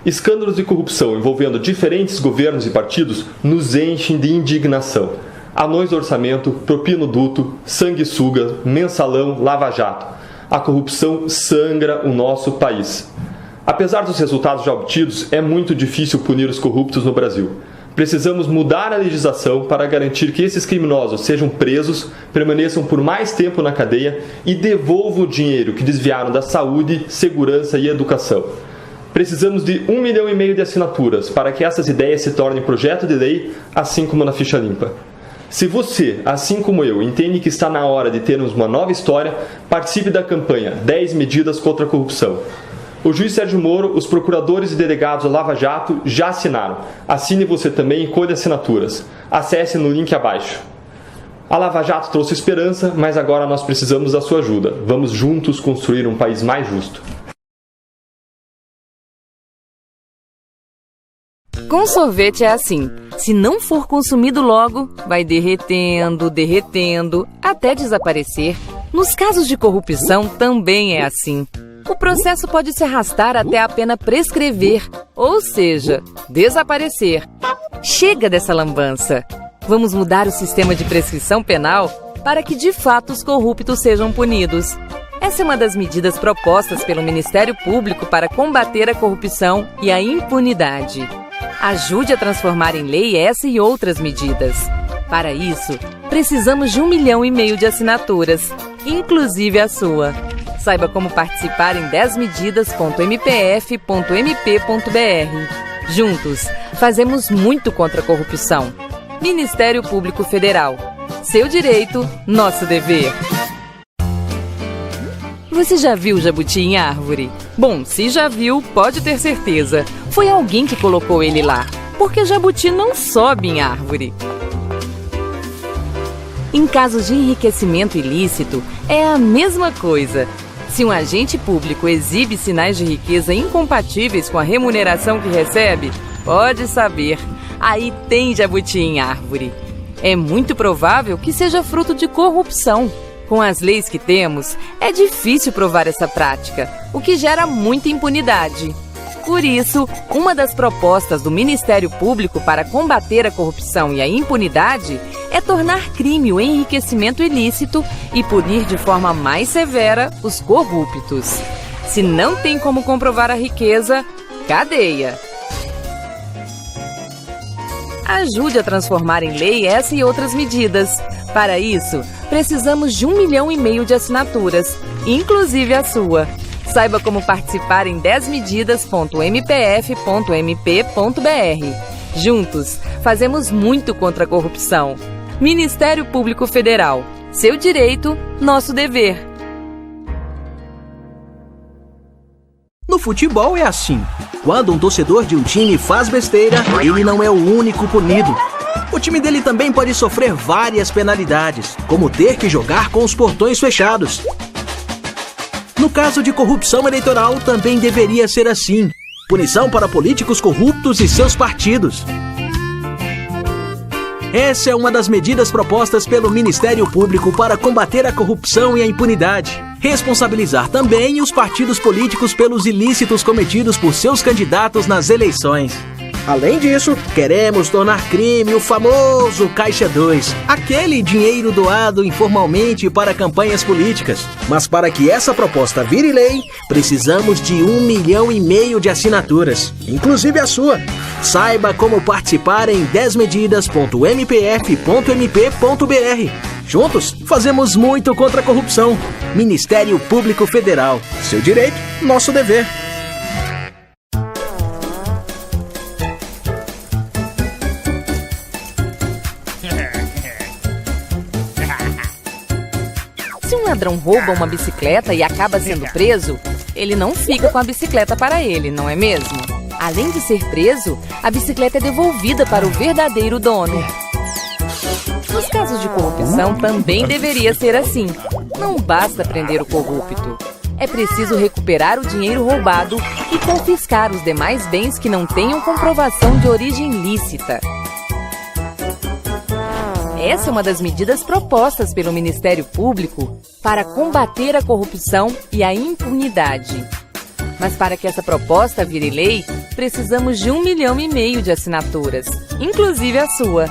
Escândalos de corrupção envolvendo diferentes governos e partidos nos enchem de indignação. Anões do orçamento, propinoduto, sanguessuga, mensalão, lava-jato. A corrupção sangra o nosso país. Apesar dos resultados já obtidos, é muito difícil punir os corruptos no Brasil. Precisamos mudar a legislação para garantir que esses criminosos sejam presos, permaneçam por mais tempo na cadeia e devolvam o dinheiro que desviaram da saúde, segurança e educação. Precisamos de 1,5 milhão de assinaturas para que essas ideias se tornem projeto de lei, assim como na ficha limpa. Se você, assim como eu, entende que está na hora de termos uma nova história, participe da campanha 10 medidas contra a corrupção. O juiz Sérgio Moro, os procuradores e delegados da Lava Jato já assinaram. Assine você também e colhe assinaturas. Acesse no link abaixo. A Lava Jato trouxe esperança, mas agora nós precisamos da sua ajuda. Vamos juntos construir um país mais justo. Com sorvete é assim. Se não for consumido logo, vai derretendo, até desaparecer. Nos casos de corrupção também é assim. O processo pode se arrastar até a pena prescrever, ou seja, desaparecer. Chega dessa lambança. Vamos mudar o sistema de prescrição penal para que de fato os corruptos sejam punidos. Essa é uma das medidas propostas pelo Ministério Público para combater a corrupção e a impunidade. Ajude a transformar em lei essa e outras medidas. Para isso, precisamos de 1,5 milhão de assinaturas, inclusive a sua. Saiba como participar em 10medidas.mpf.mp.br. Juntos, fazemos muito contra a corrupção. Ministério Público Federal. Seu direito, nosso dever. Você já viu jabuti em árvore? Bom, se já viu, pode ter certeza. Foi alguém que colocou ele lá. Porque jabuti não sobe em árvore. Em casos de enriquecimento ilícito, é a mesma coisa. Se um agente público exibe sinais de riqueza incompatíveis com a remuneração que recebe, pode saber, aí tem jabuti em árvore. É muito provável que seja fruto de corrupção. Com as leis que temos, é difícil provar essa prática, o que gera muita impunidade. Por isso, uma das propostas do Ministério Público para combater a corrupção e a impunidade é tornar crime o enriquecimento ilícito e punir de forma mais severa os corruptos. Se não tem como comprovar a riqueza, cadeia. Ajude a transformar em lei essa e outras medidas. Para isso, precisamos de 1,5 milhão de assinaturas, inclusive a sua. Saiba como participar em 10medidas.mpf.mp.br. Juntos, fazemos muito contra a corrupção. Ministério Público Federal. Seu direito, nosso dever. No futebol é assim. Quando um torcedor de um time faz besteira, ele não é o único punido. O time dele também pode sofrer várias penalidades, como ter que jogar com os portões fechados. No caso de corrupção eleitoral, também deveria ser assim. Punição para políticos corruptos e seus partidos. Essa é uma das medidas propostas pelo Ministério Público para combater a corrupção e a impunidade. Responsabilizar também os partidos políticos pelos ilícitos cometidos por seus candidatos nas eleições. Além disso, queremos tornar crime o famoso Caixa 2, aquele dinheiro doado informalmente para campanhas políticas. Mas para que essa proposta vire lei, precisamos de 1,5 milhão de assinaturas, inclusive a sua. Saiba como participar em 10medidas.mpf.mp.br. Juntos, fazemos muito contra a corrupção. Ministério Público Federal. Seu direito, nosso dever. Se um ladrão rouba uma bicicleta e acaba sendo preso, ele não fica com a bicicleta para ele, não é mesmo? Além de ser preso, a bicicleta é devolvida para o verdadeiro dono. Nos casos de corrupção também deveria ser assim. Não basta prender o corrupto. É preciso recuperar o dinheiro roubado e confiscar os demais bens que não tenham comprovação de origem lícita. Essa é uma das medidas propostas pelo Ministério Público para combater a corrupção e a impunidade. Mas para que essa proposta vire lei, precisamos de 1,5 milhão de assinaturas, inclusive a sua.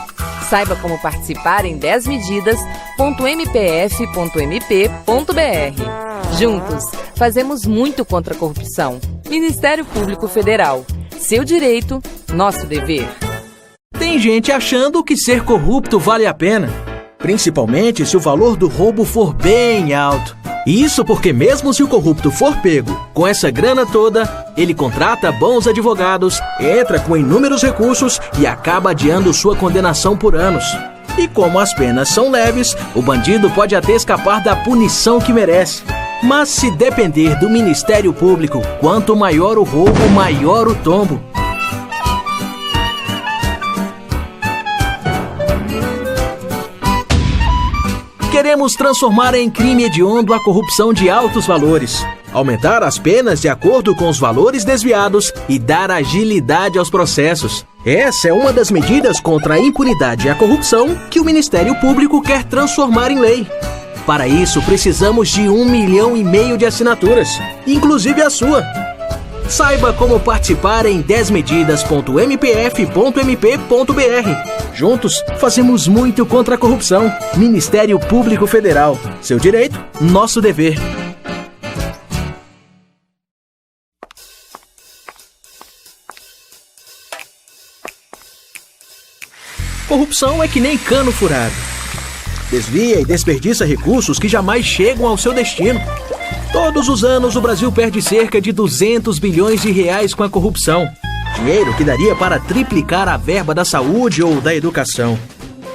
Saiba como participar em 10medidas.mpf.mp.br. Juntos, fazemos muito contra a corrupção. Ministério Público Federal. Seu direito, nosso dever. Tem gente achando que ser corrupto vale a pena, principalmente se o valor do roubo for bem alto. Isso porque mesmo se o corrupto for pego com essa grana toda, ele contrata bons advogados, entra com inúmeros recursos e acaba adiando sua condenação por anos. E como as penas são leves, o bandido pode até escapar da punição que merece. Mas se depender do Ministério Público, quanto maior o roubo, maior o tombo. Queremos transformar em crime hediondo a corrupção de altos valores, aumentar as penas de acordo com os valores desviados e dar agilidade aos processos. Essa é uma das medidas contra a impunidade e a corrupção que o Ministério Público quer transformar em lei. Para isso, precisamos de 1,5 milhão de assinaturas, inclusive a sua. Saiba como participar em 10medidas.mpf.mp.br. Juntos, fazemos muito contra a corrupção. Ministério Público Federal. Seu direito, nosso dever. Corrupção é que nem cano furado. Desvia e desperdiça recursos que jamais chegam ao seu destino. Todos os anos, o Brasil perde cerca de 200 bilhões de reais com a corrupção. Dinheiro que daria para triplicar a verba da saúde ou da educação.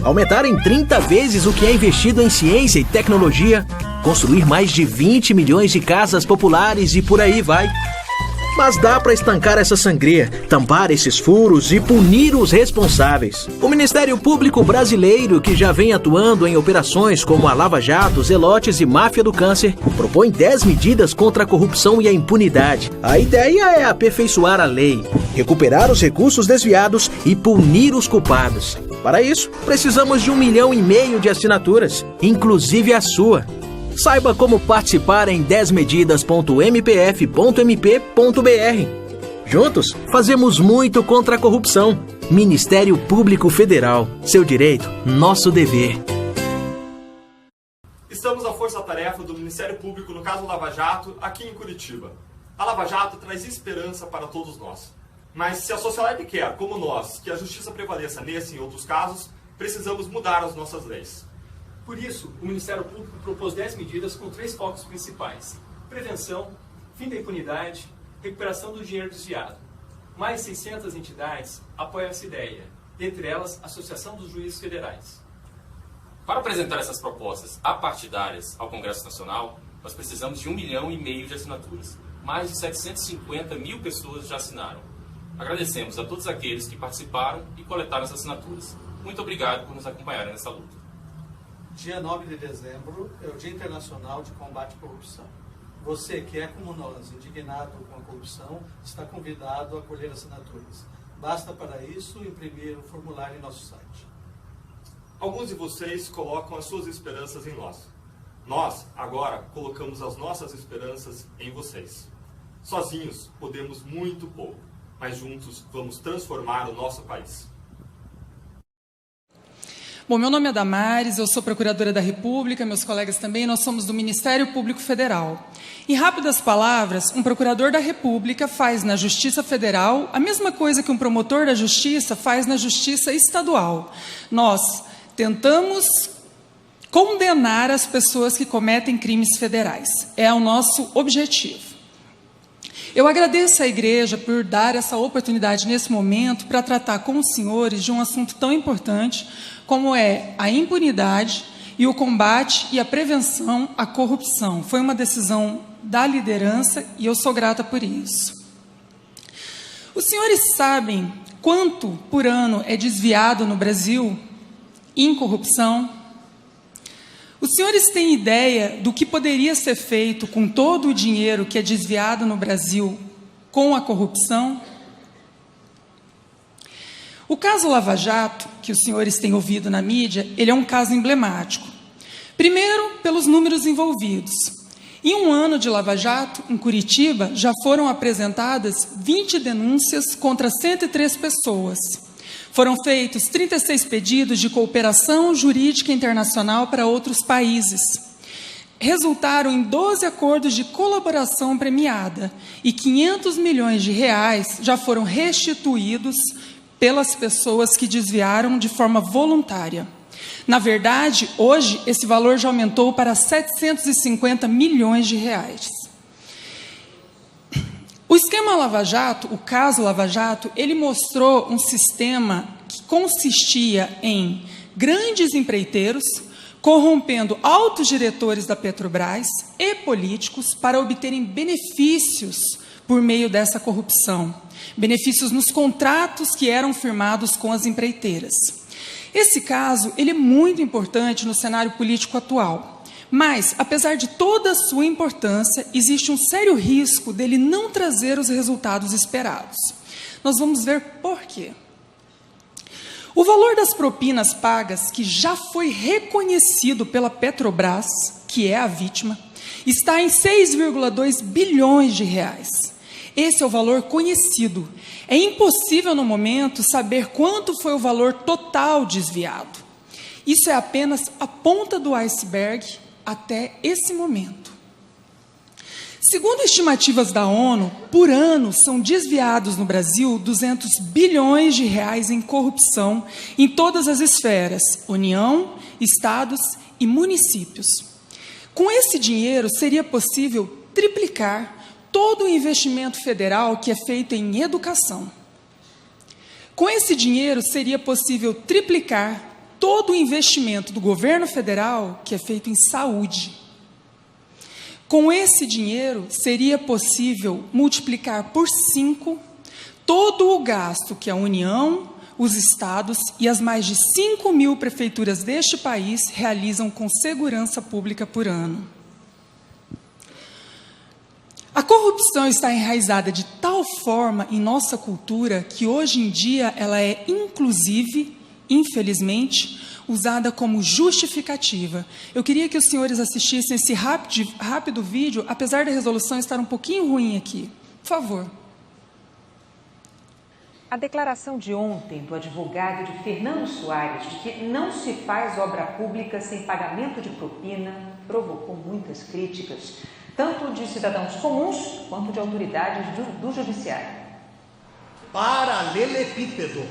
Aumentar em 30 vezes o que é investido em ciência e tecnologia. Construir mais de 20 milhões de casas populares e por aí vai. Mas dá para estancar essa sangria, tampar esses furos e punir os responsáveis. O Ministério Público Brasileiro, que já vem atuando em operações como a Lava Jato, Zelotes e Máfia do Câncer, propõe 10 medidas contra a corrupção e a impunidade. A ideia é aperfeiçoar a lei, recuperar os recursos desviados e punir os culpados. Para isso, precisamos de 1,5 milhão de assinaturas, inclusive a sua. Saiba como participar em 10medidas.mpf.mp.br. Juntos, fazemos muito contra a corrupção. Ministério Público Federal. Seu direito, nosso dever. Estamos à força-tarefa do Ministério Público no caso Lava Jato, aqui em Curitiba. A Lava Jato traz esperança para todos nós. Mas se a sociedade quer, como nós, que a justiça prevaleça nesse e em outros casos, precisamos mudar as nossas leis. Por isso, o Ministério Público propôs 10 medidas com 3 focos principais: prevenção, fim da impunidade, recuperação do dinheiro desviado. Mais 600 entidades apoiam essa ideia, dentre elas a Associação dos Juízes Federais. Para apresentar essas propostas apartidárias ao Congresso Nacional, nós precisamos de 1,5 milhão de assinaturas. Mais de 750 mil pessoas já assinaram. Agradecemos a todos aqueles que participaram e coletaram essas assinaturas. Muito obrigado por nos acompanharem nessa luta. Dia 9 de dezembro é o Dia Internacional de Combate à Corrupção. Você, que é como nós, indignado com a corrupção, está convidado a colher assinaturas. Basta para isso imprimir o formulário em nosso site. Alguns de vocês colocam as suas esperanças em nós. Nós, agora, colocamos as nossas esperanças em vocês. Sozinhos, podemos muito pouco, mas juntos vamos transformar o nosso país. Bom, meu nome é Damares, eu sou procuradora da República, meus colegas também, nós somos do Ministério Público Federal. Em rápidas palavras, um procurador da República faz na Justiça Federal a mesma coisa que um promotor da Justiça faz na Justiça Estadual. Nós tentamos condenar as pessoas que cometem crimes federais. É o nosso objetivo. Eu agradeço à Igreja por dar essa oportunidade nesse momento para tratar com os senhores de um assunto tão importante como é a impunidade e o combate e a prevenção à corrupção. Foi uma decisão da liderança e eu sou grata por isso. Os senhores sabem quanto por ano é desviado no Brasil em corrupção? Os senhores têm ideia do que poderia ser feito com todo o dinheiro que é desviado no Brasil com a corrupção? O caso Lava Jato, que os senhores têm ouvido na mídia, ele é um caso emblemático. Primeiro, pelos números envolvidos. Em um ano de Lava Jato, em Curitiba, já foram apresentadas 20 denúncias contra 103 pessoas. Foram feitos 36 pedidos de cooperação jurídica internacional para outros países. Resultaram em 12 acordos de colaboração premiada e 500 milhões de reais já foram restituídos pelas pessoas que desviaram de forma voluntária. Na verdade, hoje, esse valor já aumentou para 750 milhões de reais. O esquema Lava Jato, o caso Lava Jato, ele mostrou um sistema que consistia em grandes empreiteiros corrompendo altos diretores da Petrobras e políticos para obterem benefícios por meio dessa corrupção. Benefícios nos contratos que eram firmados com as empreiteiras. Esse caso ele é muito importante no cenário político atual, mas, apesar de toda a sua importância, existe um sério risco dele não trazer os resultados esperados. Nós vamos ver por quê. O valor das propinas pagas, que já foi reconhecido pela Petrobras, que é a vítima, está em 6,2 bilhões de reais. Esse é o valor conhecido. É impossível, no momento, saber quanto foi o valor total desviado. Isso é apenas a ponta do iceberg até esse momento. Segundo estimativas da ONU, por ano são desviados no Brasil 200 bilhões de reais em corrupção em todas as esferas, União, Estados e municípios. Com esse dinheiro, seria possível triplicar todo o investimento federal que é feito em educação. Com esse dinheiro, seria possível triplicar todo o investimento do governo federal que é feito em saúde. Com esse dinheiro, seria possível multiplicar por 5 todo o gasto que a União, os estados e as mais de 5.000 prefeituras deste país realizam com segurança pública por ano. A corrupção está enraizada de tal forma em nossa cultura que hoje em dia ela é, inclusive, infelizmente, usada como justificativa. Eu queria que os senhores assistissem esse rápido vídeo, apesar da resolução estar um pouquinho ruim aqui. Por favor. A declaração de ontem do advogado de Fernando Soares de que não se faz obra pública sem pagamento de propina provocou muitas críticas, tanto de cidadãos comuns quanto de autoridades do judiciário. Paralelepípedo.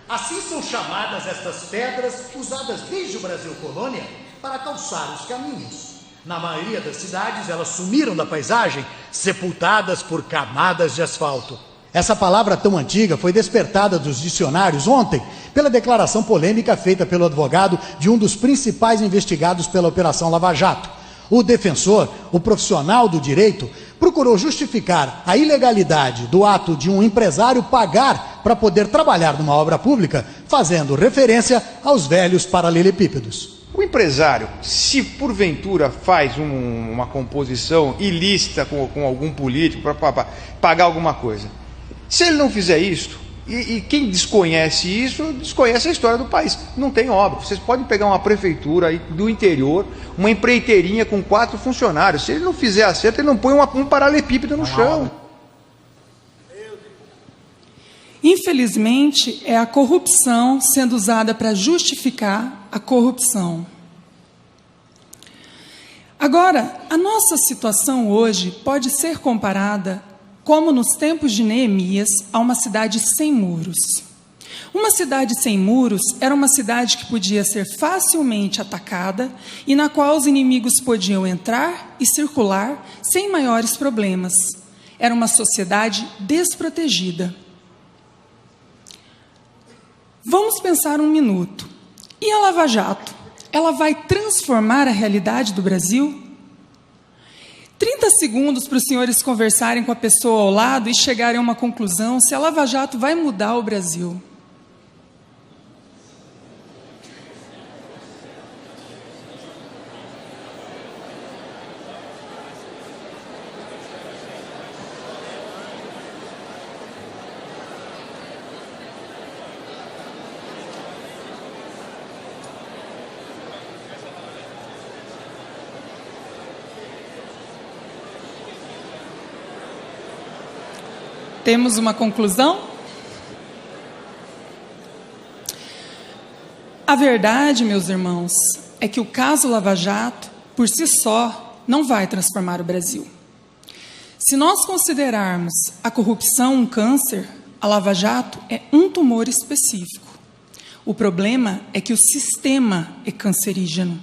Assim são chamadas estas pedras usadas desde o Brasil colônia para calçar os caminhos. Na maioria das cidades, elas sumiram da paisagem, sepultadas por camadas de asfalto. Essa palavra tão antiga foi despertada dos dicionários ontem pela declaração polêmica feita pelo advogado de um dos principais investigados pela Operação Lava Jato. O defensor, o profissional do direito, procurou justificar a ilegalidade do ato de um empresário pagar para poder trabalhar numa obra pública, fazendo referência aos velhos paralelepípedos. O empresário, se porventura faz uma composição ilícita com algum político para pagar alguma coisa, se ele não fizer isso, e quem desconhece isso, desconhece a história do país. Não tem obra. Vocês podem pegar uma prefeitura aí do interior, uma empreiteirinha com 4 funcionários. Se ele não fizer acerto, ele não põe um paralelepípedo no chão. Infelizmente, é a corrupção sendo usada para justificar a corrupção. Agora, a nossa situação hoje pode ser comparada, como nos tempos de Neemias, a uma cidade sem muros. Uma cidade sem muros era uma cidade que podia ser facilmente atacada e na qual os inimigos podiam entrar e circular sem maiores problemas. Era uma sociedade desprotegida. Vamos pensar um minuto. E a Lava Jato? Ela vai transformar a realidade do Brasil? 30 segundos para os senhores conversarem com a pessoa ao lado e chegarem a uma conclusão se a Lava Jato vai mudar o Brasil. Temos uma conclusão? A verdade, meus irmãos, é que o caso Lava Jato, por si só, não vai transformar o Brasil. Se nós considerarmos a corrupção um câncer, a Lava Jato é um tumor específico. O problema é que o sistema é cancerígeno.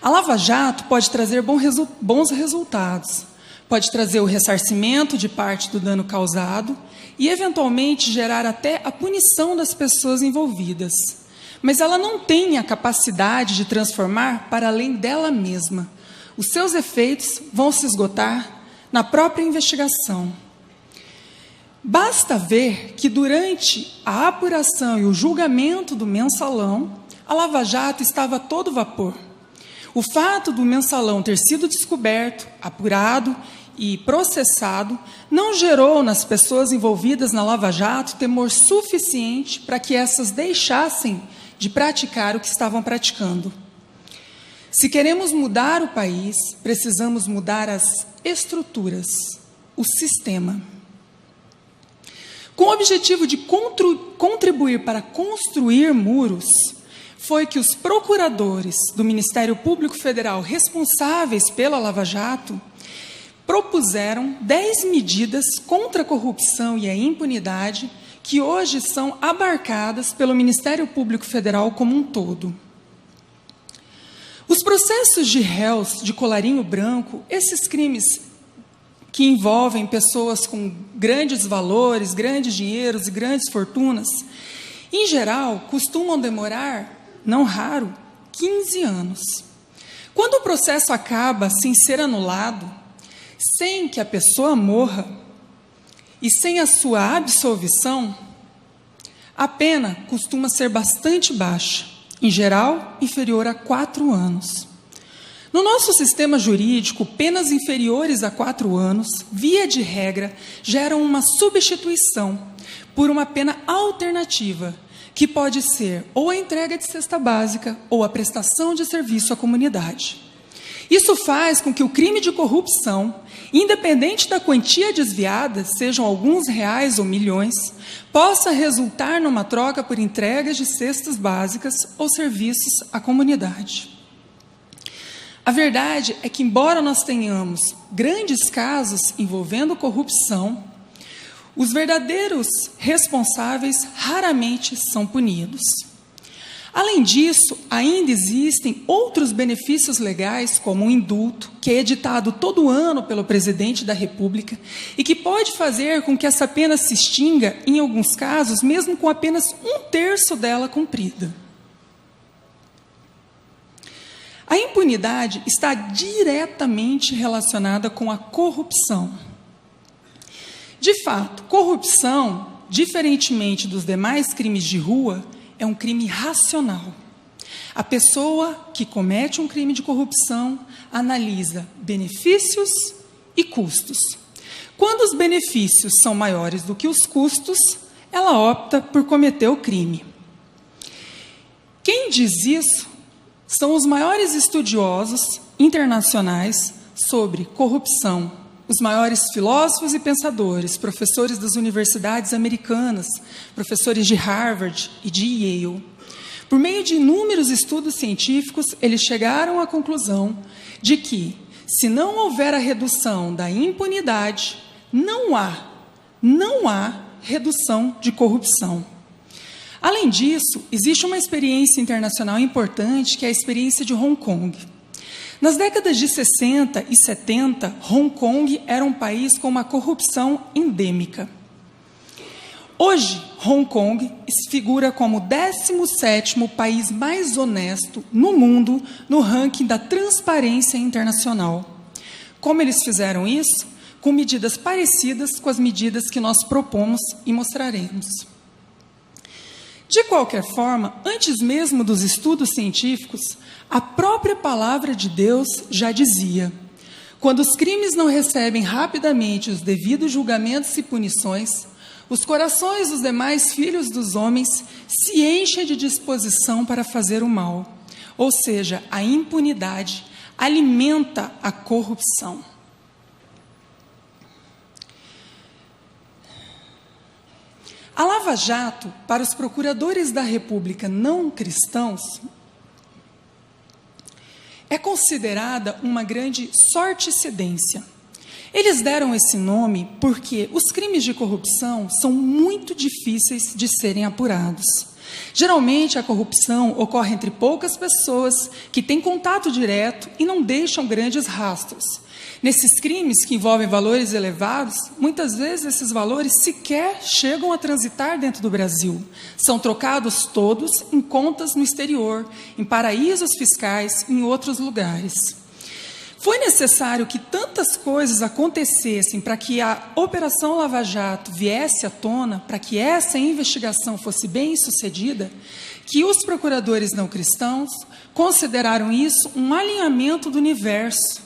A Lava Jato pode trazer bons resultados, pode trazer o ressarcimento de parte do dano causado e, eventualmente, gerar até a punição das pessoas envolvidas. Mas ela não tem a capacidade de transformar para além dela mesma. Os seus efeitos vão se esgotar na própria investigação. Basta ver que, durante a apuração e o julgamento do Mensalão, a Lava Jato estava a todo vapor. O fato do Mensalão ter sido descoberto, apurado e processado não gerou nas pessoas envolvidas na Lava Jato temor suficiente para que essas deixassem de praticar o que estavam praticando. Se queremos mudar o país, precisamos mudar as estruturas, o sistema. Com o objetivo de contribuir para construir muros, foi que os procuradores do Ministério Público Federal responsáveis pela Lava Jato propuseram 10 medidas contra a corrupção e a impunidade que hoje são abarcadas pelo Ministério Público Federal como um todo. Os processos de réus de colarinho branco, esses crimes que envolvem pessoas com grandes valores, grandes dinheiros e grandes fortunas, em geral, costumam demorar, não raro, 15 anos. Quando o processo acaba sem ser anulado, sem que a pessoa morra e sem a sua absolvição, a pena costuma ser bastante baixa, em geral, inferior a 4 anos. No nosso sistema jurídico, penas inferiores a 4 anos, via de regra, geram uma substituição por uma pena alternativa, que pode ser ou a entrega de cesta básica ou a prestação de serviço à comunidade. Isso faz com que o crime de corrupção, independente da quantia desviada, sejam alguns reais ou milhões, possa resultar numa troca por entregas de cestas básicas ou serviços à comunidade. A verdade é que, embora nós tenhamos grandes casos envolvendo corrupção, os verdadeiros responsáveis raramente são punidos. Além disso, ainda existem outros benefícios legais, como o indulto, que é editado todo ano pelo presidente da República e que pode fazer com que essa pena se extinga, em alguns casos, mesmo com apenas 1/3 dela cumprida. A impunidade está diretamente relacionada com a corrupção. De fato, corrupção, diferentemente dos demais crimes de rua, é um crime racional. A pessoa que comete um crime de corrupção analisa benefícios e custos. Quando os benefícios são maiores do que os custos, ela opta por cometer o crime. Quem diz isso são os maiores estudiosos internacionais sobre corrupção, os maiores filósofos e pensadores, professores das universidades americanas, professores de Harvard e de Yale. Por meio de inúmeros estudos científicos, eles chegaram à conclusão de que, se não houver a redução da impunidade, não há redução de corrupção. Além disso, existe uma experiência internacional importante, que é a experiência de Hong Kong. Nas décadas de 60 e 70, Hong Kong era um país com uma corrupção endêmica. Hoje, Hong Kong figura como o 17º país mais honesto no mundo no ranking da Transparência Internacional. Como eles fizeram isso? Com medidas parecidas com as medidas que nós propomos e mostraremos. De qualquer forma, antes mesmo dos estudos científicos, a própria palavra de Deus já dizia: quando os crimes não recebem rapidamente os devidos julgamentos e punições, os corações dos demais filhos dos homens se enchem de disposição para fazer o mal. Ou seja, a impunidade alimenta a corrupção. A Lava Jato, para os procuradores da República não cristãos, é considerada uma grande sorticedência. Eles deram esse nome porque os crimes de corrupção são muito difíceis de serem apurados. Geralmente, a corrupção ocorre entre poucas pessoas que têm contato direto e não deixam grandes rastros. Nesses crimes que envolvem valores elevados, muitas vezes esses valores sequer chegam a transitar dentro do Brasil. São trocados todos em contas no exterior, em paraísos fiscais e em outros lugares. Foi necessário que tantas coisas acontecessem para que a Operação Lava Jato viesse à tona, para que essa investigação fosse bem sucedida, que os procuradores não cristãos consideraram isso um alinhamento do universo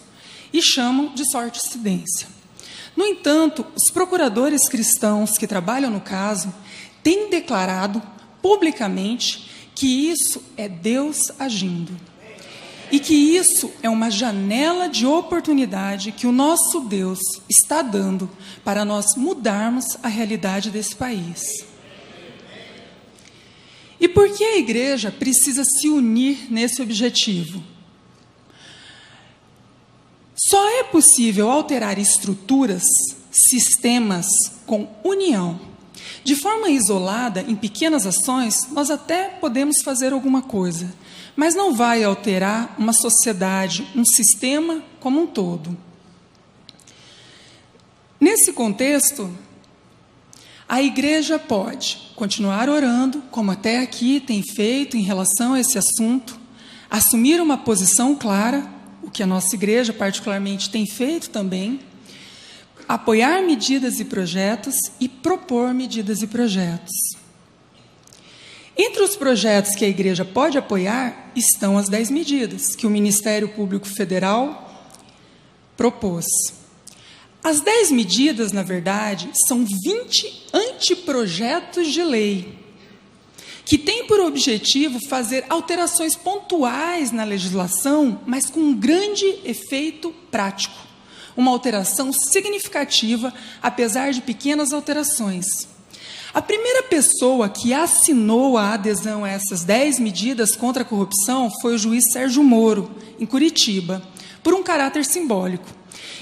e chamam de sorticedência. No entanto, os procuradores cristãos que trabalham no caso têm declarado publicamente que isso é Deus agindo. E que isso é uma janela de oportunidade que o nosso Deus está dando para nós mudarmos a realidade desse país. E por que a igreja precisa se unir nesse objetivo? Só é possível alterar estruturas, sistemas com união. De forma isolada, em pequenas ações, nós até podemos fazer alguma coisa, mas não vai alterar uma sociedade, um sistema como um todo. Nesse contexto, a igreja pode continuar orando, como até aqui tem feito em relação a esse assunto, assumir uma posição clara, o que a nossa igreja particularmente tem feito também, apoiar medidas e projetos e propor medidas e projetos. Entre os projetos que a igreja pode apoiar estão as 10 medidas que o Ministério Público Federal propôs. As 10 medidas, na verdade, são 20 anteprojetos de lei, que têm por objetivo fazer alterações pontuais na legislação, mas com um grande efeito prático. Uma alteração significativa, apesar de pequenas alterações. A primeira pessoa que assinou a adesão a essas 10 medidas contra a corrupção foi o juiz Sérgio Moro, em Curitiba, por um caráter simbólico.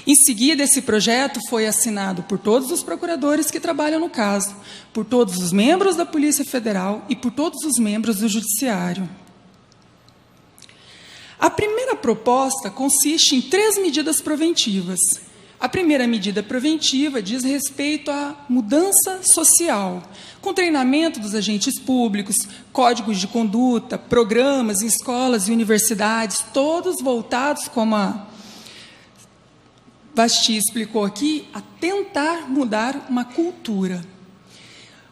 Em seguida, esse projeto foi assinado por todos os procuradores que trabalham no caso, por todos os membros da Polícia Federal e por todos os membros do Judiciário. A primeira proposta consiste em 3 medidas preventivas. A primeira medida preventiva diz respeito à mudança social, com treinamento dos agentes públicos, códigos de conduta, programas em escolas e universidades, todos voltados, como a Basti explicou aqui, a tentar mudar uma cultura.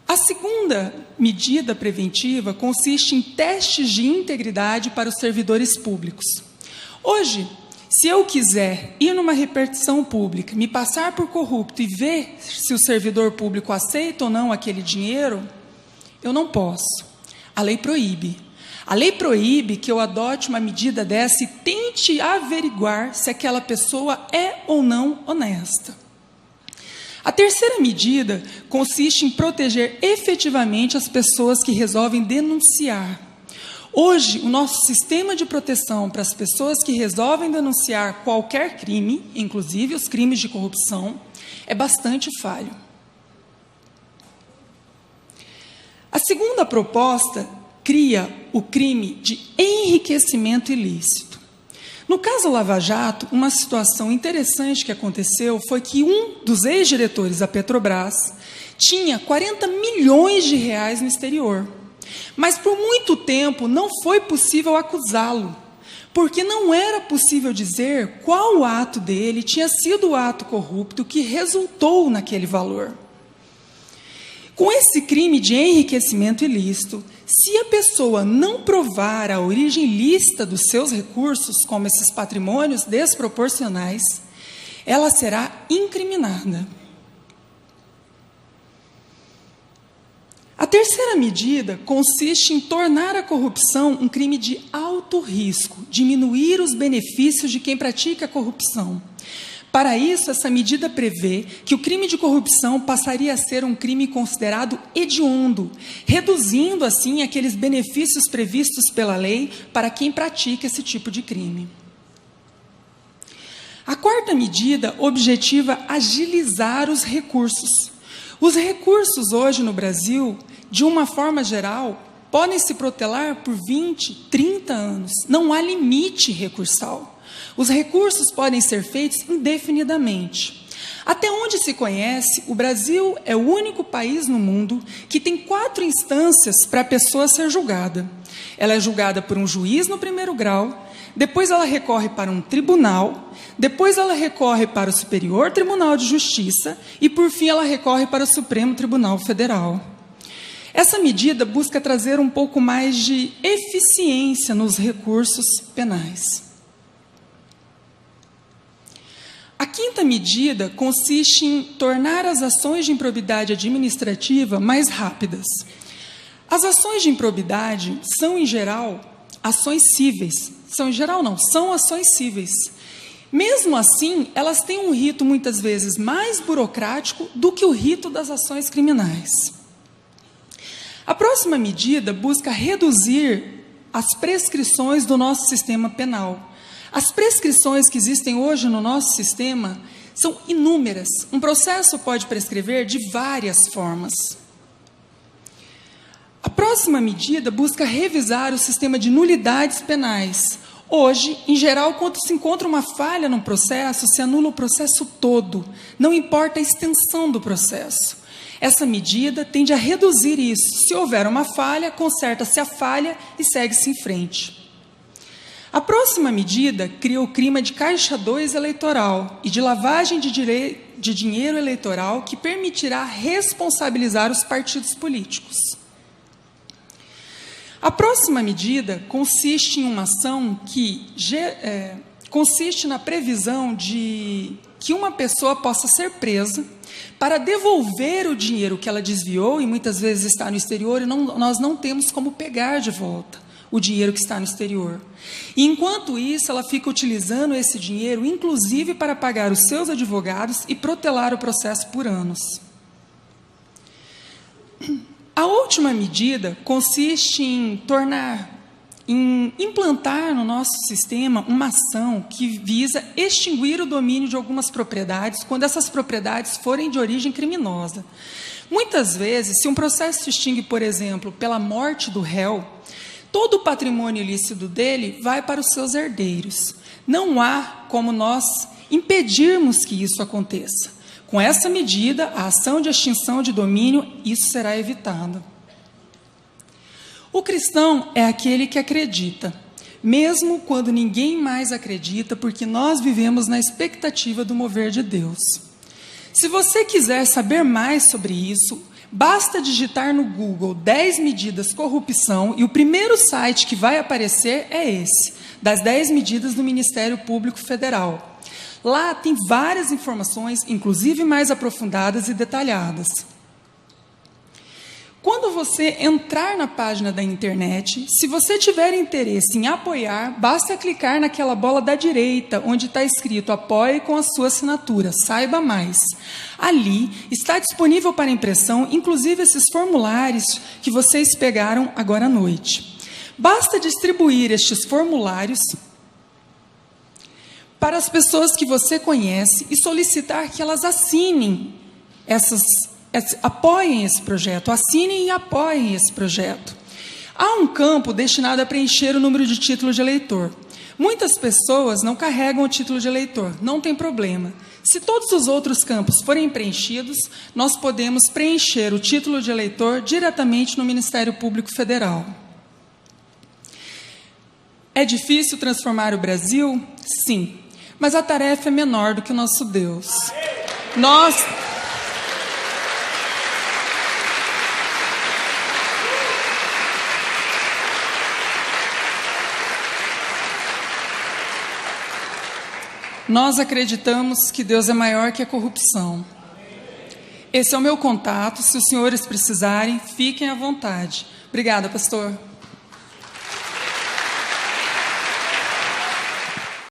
A segunda medida preventiva consiste em testes de integridade para os servidores públicos. Hoje, se eu quiser ir numa repartição pública, me passar por corrupto e ver se o servidor público aceita ou não aquele dinheiro, eu não posso. A lei proíbe. A lei proíbe que eu adote uma medida dessa e tente averiguar se aquela pessoa é ou não honesta. A terceira medida consiste em proteger efetivamente as pessoas que resolvem denunciar. Hoje, o nosso sistema de proteção para as pessoas que resolvem denunciar qualquer crime, inclusive os crimes de corrupção, é bastante falho. A segunda proposta cria o crime de enriquecimento ilícito. No caso Lava Jato, uma situação interessante que aconteceu foi que um dos ex-diretores da Petrobras tinha 40 milhões de reais no exterior. Mas por muito tempo não foi possível acusá-lo, porque não era possível dizer qual ato dele tinha sido o ato corrupto que resultou naquele valor. Com esse crime de enriquecimento ilícito, se a pessoa não provar a origem lícita dos seus recursos, como esses patrimônios desproporcionais, ela será incriminada. A terceira medida consiste em tornar a corrupção um crime de alto risco, diminuir os benefícios de quem pratica a corrupção. Para isso, essa medida prevê que o crime de corrupção passaria a ser um crime considerado hediondo, reduzindo, assim, aqueles benefícios previstos pela lei para quem pratica esse tipo de crime. A quarta medida objetiva agilizar os recursos. Os recursos hoje no Brasil, de uma forma geral, podem se protelar por 20, 30 anos. Não há limite recursal. Os recursos podem ser feitos indefinidamente. Até onde se conhece, o Brasil é o único país no mundo que tem 4 instâncias para a pessoa ser julgada. Ela é julgada por um juiz no primeiro grau, depois ela recorre para um tribunal, depois ela recorre para o Superior Tribunal de Justiça e, por fim, ela recorre para o Supremo Tribunal Federal. Essa medida busca trazer um pouco mais de eficiência nos recursos penais. A quinta medida consiste em tornar as ações de improbidade administrativa mais rápidas. As ações de improbidade são, em geral, ações cíveis. São ações cíveis. Mesmo assim, elas têm um rito, muitas vezes, mais burocrático do que o rito das ações criminais. A próxima medida busca reduzir as prescrições do nosso sistema penal. As prescrições que existem hoje no nosso sistema são inúmeras. Um processo pode prescrever de várias formas. A próxima medida busca revisar o sistema de nulidades penais. Hoje, em geral, quando se encontra uma falha no processo, se anula o processo todo, não importa a extensão do processo. Essa medida tende a reduzir isso. Se houver uma falha, conserta-se a falha e segue-se em frente. A próxima medida cria o crime de caixa 2 eleitoral e de lavagem de dinheiro eleitoral, que permitirá responsabilizar os partidos políticos. A próxima medida consiste em uma ação que consiste na previsão de que uma pessoa possa ser presa para devolver o dinheiro que ela desviou, e muitas vezes está no exterior, e nós não temos como pegar de volta o dinheiro que está no exterior. E, enquanto isso, ela fica utilizando esse dinheiro, inclusive para pagar os seus advogados e protelar o processo por anos. A última medida consiste em implantar no nosso sistema uma ação que visa extinguir o domínio de algumas propriedades quando essas propriedades forem de origem criminosa. Muitas vezes, se um processo se extingue, por exemplo, pela morte do réu, todo o patrimônio ilícito dele vai para os seus herdeiros. Não há como nós impedirmos que isso aconteça. Com essa medida, a ação de extinção de domínio, isso será evitado. O cristão é aquele que acredita, mesmo quando ninguém mais acredita, porque nós vivemos na expectativa do mover de Deus. Se você quiser saber mais sobre isso, basta digitar no Google 10 medidas corrupção, e o primeiro site que vai aparecer é esse, das 10 medidas do Ministério Público Federal. Lá tem várias informações, inclusive mais aprofundadas e detalhadas. Quando você entrar na página da internet, se você tiver interesse em apoiar, basta clicar naquela bola da direita, onde está escrito "Apoie" com a sua assinatura, saiba mais. Ali está disponível para impressão, inclusive esses formulários que vocês pegaram agora à noite. Basta distribuir estes formulários para as pessoas que você conhece e solicitar que elas assinem apoiem esse projeto, assinem e apoiem esse projeto. Há um campo destinado a preencher o número de título de eleitor. Muitas pessoas não carregam o título de eleitor, não tem problema. Se todos os outros campos forem preenchidos, nós podemos preencher o título de eleitor diretamente no Ministério Público Federal. É difícil transformar o Brasil? Sim, mas a tarefa é menor do que o nosso Deus. Nós acreditamos que Deus é maior que a corrupção. Esse é o meu contato. Se os senhores precisarem, fiquem à vontade. Obrigada, pastor.